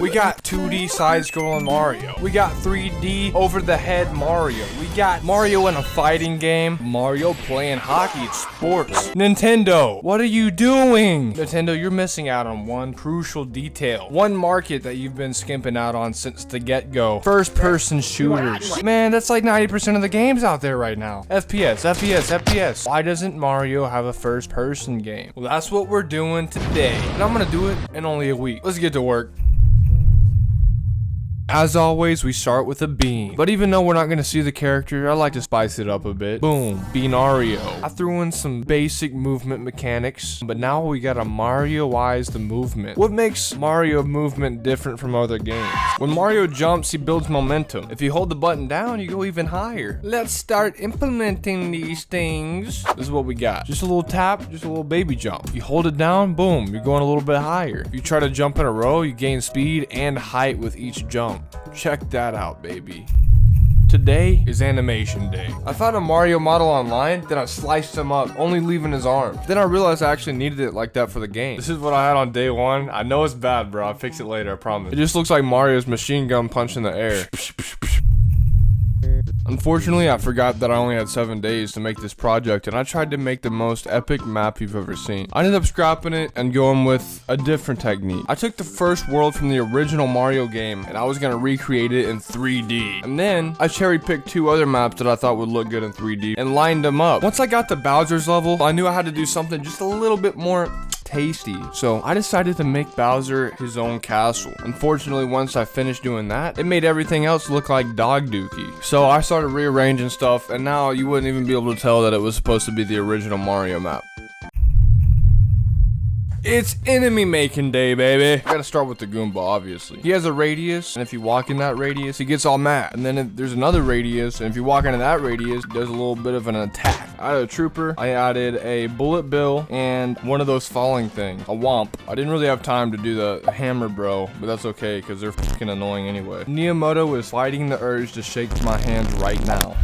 We got 2D side-scrolling Mario. We got 3D over-the-head Mario. We got Mario in a fighting game. Mario playing hockey. It's sports. Nintendo, what are you doing? Nintendo, you're missing out on one crucial detail. One market that you've been skimping out on since the get-go. First-person shooters. Man, that's like 90% of the games out there right now. FPS, FPS, FPS. Why doesn't Mario have a first-person game? Well, that's what we're doing today. And I'm gonna do it in only a week. Let's get to work. As always, we start with a bean. But even though we're not going to see the character, I like to spice it up a bit. Boom, Beanario. I threw in some basic movement mechanics, but now we got to Mario-ize the movement. What makes Mario movement different from other games? When Mario jumps, he builds momentum. If you hold the button down, you go even higher. Let's start implementing these things. This is what we got. Just a little tap, just a little baby jump. You hold it down, boom, you're going a little bit higher. If you try to jump in a row, you gain speed and height with each jump. Check that out, baby. Today is animation day. I found a Mario model online, then I sliced him up, only leaving his arms. Then I realized I actually needed it like that for the game. This is what I had on day one. I know it's bad, bro. I'll fix it later, I promise. It just looks like Mario's machine gun punch in the air. Unfortunately, I forgot that I only had 7 days to make this project, and I tried to make the most epic map you've ever seen. I ended up scrapping it and going with a different technique. I took the first world from the original Mario game, and I was gonna recreate it in 3D. And then, I cherry-picked 2 other maps that I thought would look good in 3D, and lined them up. Once I got to Bowser's level, I knew I had to do something just a little bit more tasty. So I decided to make Bowser his own castle. Unfortunately, once I finished doing that, it made everything else look like dog dookie. So I started rearranging stuff, and now you wouldn't even be able to tell that it was supposed to be the original Mario map. It's enemy making day, baby. I gotta start with the Goomba, obviously. He has a radius, and if you walk in that radius, he gets all mad. And then there's another radius, and if you walk into that radius, there's a little bit of an attack. I added a trooper, I added a bullet bill, and one of those falling things, a womp. I didn't really have time to do the hammer bro, but that's okay, because they're fucking annoying anyway. Miyamoto is fighting the urge to shake my hands right now.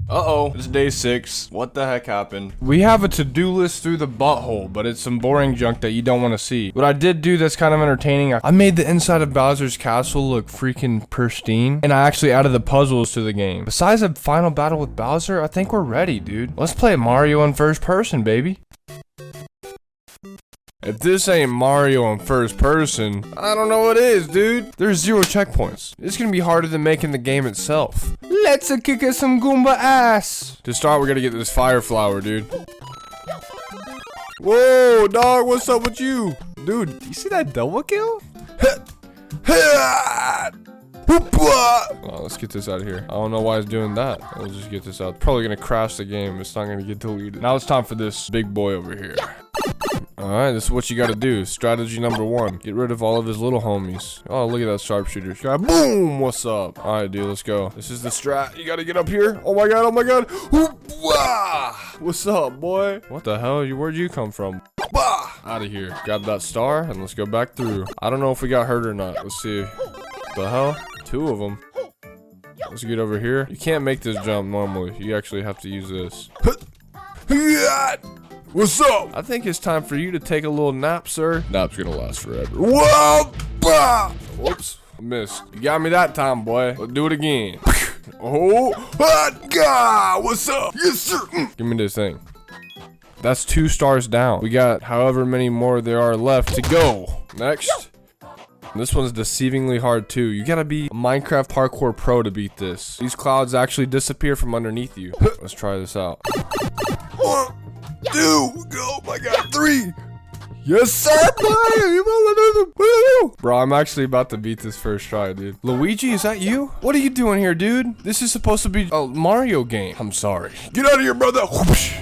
Uh-oh, it's day 6. What the heck happened? We have a to-do list through the butthole, but it's some boring junk that you don't want to see. What I did do that's kind of entertaining, I made the inside of Bowser's castle look freaking pristine, and I actually added the puzzles to the game. Besides a final battle with Bowser, I think we're ready, dude. Let's play Mario in first person, baby. If this ain't Mario in first person, I don't know what is, dude. There's 0 checkpoints. It's gonna be harder than making the game itself. Let's kick some Goomba ass. To start, we're gonna get this fire flower, dude. Whoa, dog, what's up with you? Dude, you see that double kill? Oh, let's get this out of here. I don't know why it's doing that. Let's just get this out. Probably gonna crash the game. It's not gonna get deleted. Now it's time for this big boy over here. Alright, this is what you gotta do. Strategy number 1. Get rid of all of his little homies. Oh, look at that sharpshooter. Guy, boom! What's up? Alright, dude, let's go. This is the strat. You gotta get up here. Oh my god, oh my god. What's up, boy? What the hell? Where'd you come from? Out of here. Grab that star, and let's go back through. I don't know if we got hurt or not. Let's see. What the hell? 2 of them. Let's get over here. You can't make this jump normally. You actually have to use this. What's up? I think it's time for you to take a little nap, sir. Nap's gonna last forever. Whoa! Whoops. Missed. You got me that time, boy. Let's do it again. Oh! What's up? Yes, sir. Give me this thing. That's 2 stars down. We got however many more there are left to go. Next. This one's deceivingly hard too. You gotta be a Minecraft parkour pro to beat this. These clouds actually disappear from underneath you. Let's try this out. 1, 2, oh my god, 3. Yes, sir, bro, I'm actually about to beat this first try, dude. Luigi, is that you? What are you doing here, dude? This is supposed to be a Mario game. I'm sorry. Get out of here, brother. Whoosh.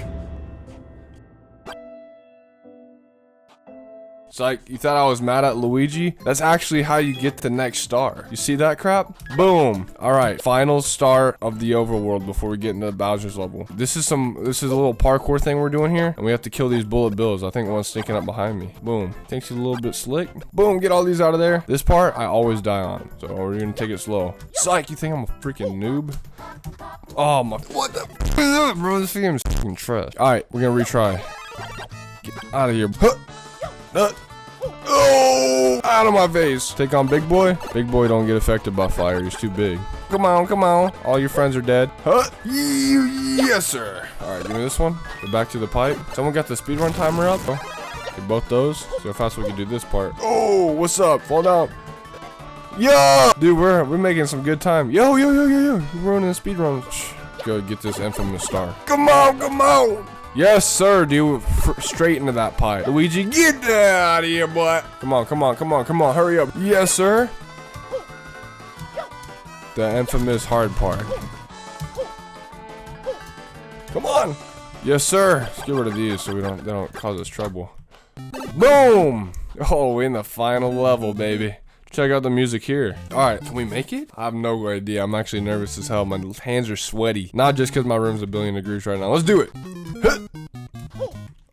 It's like, you thought I was mad at Luigi? That's actually how you get the next star. You see that crap? Boom. Alright, final star of the overworld before we get into Bowser's level. This is a little parkour thing we're doing here. And we have to kill these bullet bills. I think one's sneaking up behind me. Boom. Thinks he's a little bit slick. Boom, get all these out of there. This part, I always die on. So we're gonna take it slow. Psych, you think I'm a freaking noob? Oh my, what the? Bro, this game is freaking trash. Alright, we're gonna retry. Get out of here. Oh, out of my face. Take on big boy. Big boy don't get affected by fire. He's too big. Come on, come on. All your friends are dead. Huh? Yes, sir. All right, give me this one. Go back to the pipe. Someone got the speedrun timer up? Oh, get both those. See how fast we can do this part. Oh, what's up? Fall down. Yo! Dude, we're making some good time. Yo. We're running a speedrun. Go get this infamous star. Come on, come on. Yes, sir, dude. Straight into that pipe. Luigi, get out of here, boy. Come on. Hurry up. Yes, sir. The infamous hard part. Come on. Yes, sir. Let's get rid of these so they don't cause us trouble. Boom. Oh, we're in the final level, baby. Check out the music here. All right, can we make it? I have no idea. I'm actually nervous as hell. My hands are sweaty. Not just because my room's a billion degrees right now. Let's do it.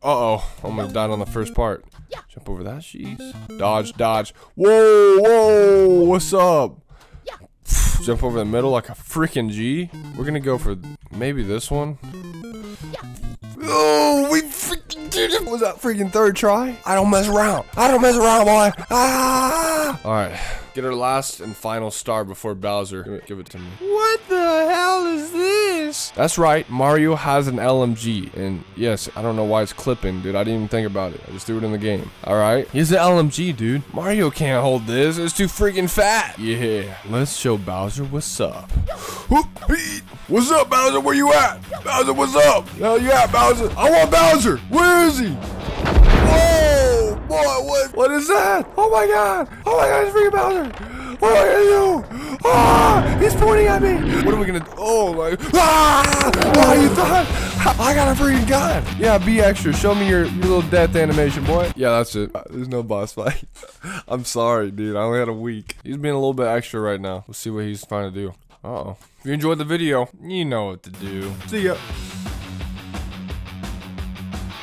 Uh-oh, almost died on the first part. Jump over that, jeez. Dodge. Whoa, what's up? Jump over the middle like a freaking G. We're gonna go for maybe this one. Oh, we freaking did it. Was that freaking third try? I don't mess around, boy. Ah! All right, get our last and final star before Bowser. Give it to me. What the hell is this? That's right, Mario has an LMG. And yes, I don't know why it's clipping, dude. I didn't even think about it. I just threw it in the game. All right, he's an LMG, dude. Mario can't hold this. It's too freaking fat. Yeah, let's show Bowser what's up. What's up, Bowser? Where you at? Bowser, what's up? Hell yeah, Bowser. I want Bowser. Where is he? Whoa, boy, what is that? Oh my god, it's freaking Bowser. What am I gonna do? Ah, he's pointing at me. What are we gonna do? Oh my, oh, you thought? I got a freaking gun. Yeah, be extra. Show me your little death animation, boy. Yeah, that's it. There's no boss fight. I'm sorry, dude. I only had a week. He's being a little bit extra right now. Let's see what he's trying to do. Uh-oh. If you enjoyed the video, you know what to do. See ya.